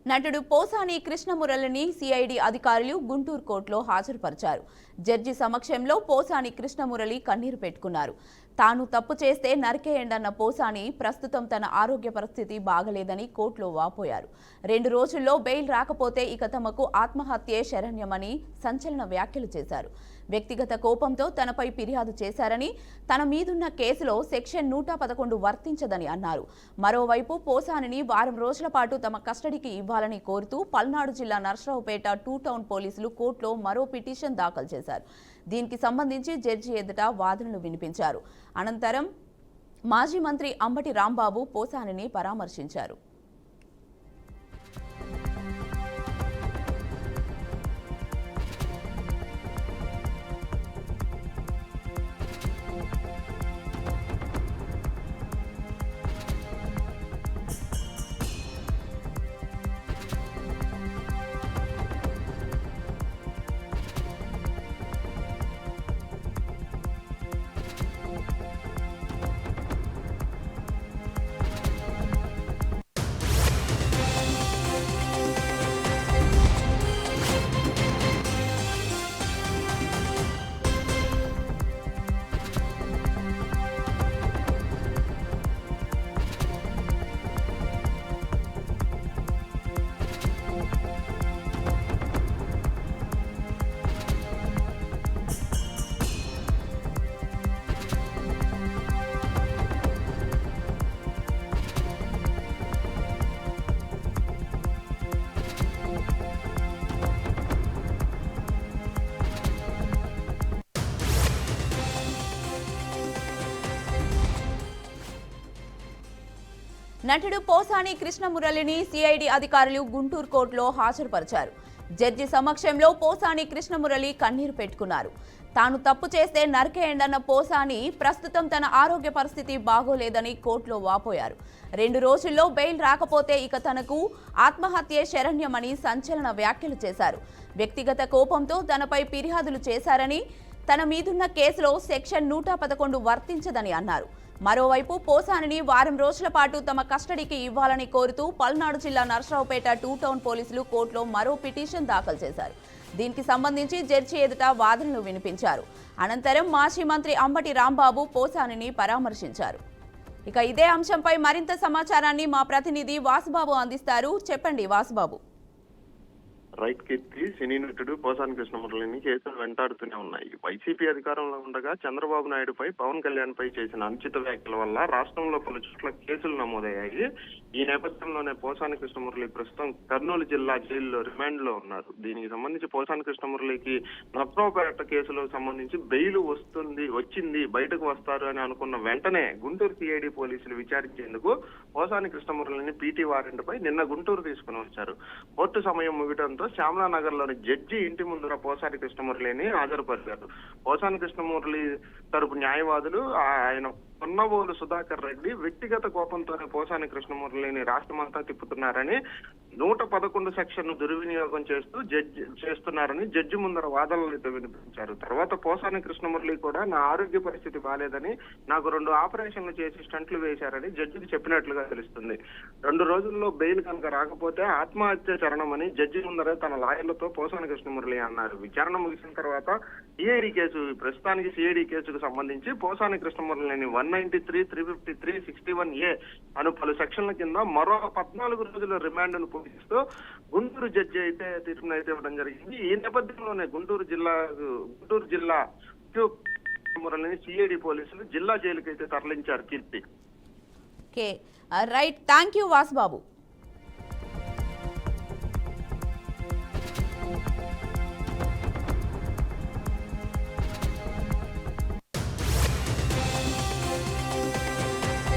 నటుడు పోసాని కృష్ణమురళిని సిఐడి అధికారులు గుంటూరు కోర్టులో హాజరుపరిచారు. జడ్జి సమక్షంలో పోసాని కృష్ణమురళి కన్నీరు పెట్టుకున్నారు. తాను తప్పు చేస్తే నరికేయండన్న పోసాని ప్రస్తుతం తన ఆరోగ్య పరిస్థితి బాగలేదని కోర్టులో వాపోయారు. 2 రోజుల్లో బెయిల్ రాకపోతే ఇక తమకు ఆత్మహత్యే శరణ్యమని సంచలన వ్యాఖ్యలు చేశారు. వ్యక్తిగత కోపంతో తనపై ఫిర్యాదు చేశారని, తన మీదున్న కేసులో సెక్షన్ 111 వర్తించదని అన్నారు. మరోవైపు పోసానిని వారం రోజుల పాటు తమ కస్టడీకి ఇవ్వాలని కోరుతూ పల్నాడు జిల్లా నర్సరావుపేట 2 టౌన్ పోలీసులు కోర్టులో మరో పిటిషన్ దాఖలు చేశారు. దీనికి సంబంధించి జడ్జి ఎదుట వాదనలు వినిపించారు. అనంతరం మాజీ మంత్రి అంబటి రాంబాబు పోసానిని పరామర్శించారు. నటుడు పోసాని కృష్ణమురళిని సిఐడి అధికారులు గుంటూరు కోర్టులో హాజరుపరిచారు. జడ్జి సమక్షంలో పోసాని కృష్ణమురళి కన్నీరు పెట్టుకున్నారు. తాను తప్పు చేస్తే నరికేయండన్న పోసాని ప్రస్తుతం తన ఆరోగ్య పరిస్థితి బాగోలేదని కోర్టులో వాపోయారు. 2 రోజుల్లో బెయిల్ రాకపోతే ఇక తనకు ఆత్మహత్యే శరణ్యమని సంచలన వ్యాఖ్యలు చేశారు. వ్యక్తిగత కోపంతో తనపై ఫిర్యాదులు చేశారని, తన మీదున్న కేసులో సెక్షన్ 111 వర్తించదని అన్నారు. మరోవైపు పోసానిని వారం రోజుల పాటు తమ కస్టడీకి ఇవ్వాలని కోరుతూ పల్నాడు జిల్లా నర్సరావుపేట 2 టౌన్ పోలీసులు కోర్టులో మరో పిటిషన్ దాఖలు చేశారు. దీనికి సంబంధించి జడ్జి ఎదుట వాదనలు వినిపించారు. అనంతరం మాజీ మంత్రి అంబటి రాంబాబు పోసానిని పరామర్శించారు. ఇక ఇదే అంశంపై మరింత సమాచారాన్ని మా ప్రతినిధి వాసుబాబు అందిస్తారు. చెప్పండి వాసుబాబు. రైట్ కీర్తి, సినీ నటుడు పోసాని కృష్ణమురళిని కేసులు వెంటాడుతూనే ఉన్నాయి. వైసీపీ అధికారంలో ఉండగా చంద్రబాబు నాయుడుపై, పవన్ కళ్యాణ్ పై చేసిన అనుచిత వ్యాఖ్యల వల్ల రాష్ట్రంలో పలు చోట్ల కేసులు నమోదయ్యాయి. ఈ నేపథ్యంలోనే పోసాని కృష్ణమురళి ప్రస్తుతం కర్నూలు జిల్లా జైల్లో రిమాండ్ లో ఉన్నారు. దీనికి సంబంధించి పోసాని కృష్ణమురళికి నర్సరావుపేట కేసులకు సంబంధించి బెయిల్ వచ్చింది, బయటకు వస్తారు అని అనుకున్న వెంటనే గుంటూరు సిఐడి పోలీసులు విచారించేందుకు పోసాని కృష్ణమురళిని పీటీ వారెంట్ పై నిన్న గుంటూరు తీసుకుని వచ్చారు. కోర్టు సమయం ముగియడంతో శ్యామలానగర్ లోని జడ్జి ఇంటి ముందర పోసాని కృష్ణమురళిని హాజరుపరిచారు. పోసాని కృష్ణమురళి తరపు న్యాయవాదులు ఆయన పొన్నవోలు సుధాకర్ రెడ్డి వ్యక్తిగత కోపంతోనే పోసాని కృష్ణమురళిని రాష్ట్రమంతా తిప్పుతున్నారని, 111 సెక్షన్ ను దుర్వినియోగం చేస్తున్నారని జడ్జి ముందర వాదనలు వినిపించారు. తర్వాత పోసాని కృష్ణమురళి కూడా నా ఆరోగ్య పరిస్థితి బాలేదని, నాకు 2 ఆపరేషన్లు చేసి స్టంట్లు వేశారని జడ్జికి చెప్పినట్లుగా తెలుస్తుంది. 2 రోజుల్లో బెయిల్ కనుక రాకపోతే ఆత్మహత్య చరణమని జడ్జి ముందర తన లాయర్లతో పోసాని కృష్ణమురళి అన్నారు. విచారణ ముగిసిన తర్వాత ప్రస్తుతానికి సిఐడి కేసుకు సంబంధించి పోసాని కృష్ణమురళిని 193, 353, 61A అను పలు సెక్షన్ల కింద మరో 14 రోజుల రిమాండ్ ను పూజిస్తూ గుంటూరు జడ్జి అయితే తీర్పునైతే ఇవ్వడం జరిగింది. ఈ నేపథ్యంలోనే గుంటూరు జిల్లా మురళిని సిఐడి పోలీసులు జిల్లా జైలుకి అయితే తరలించారు. Keerthi. Right, thank you Vasubabu.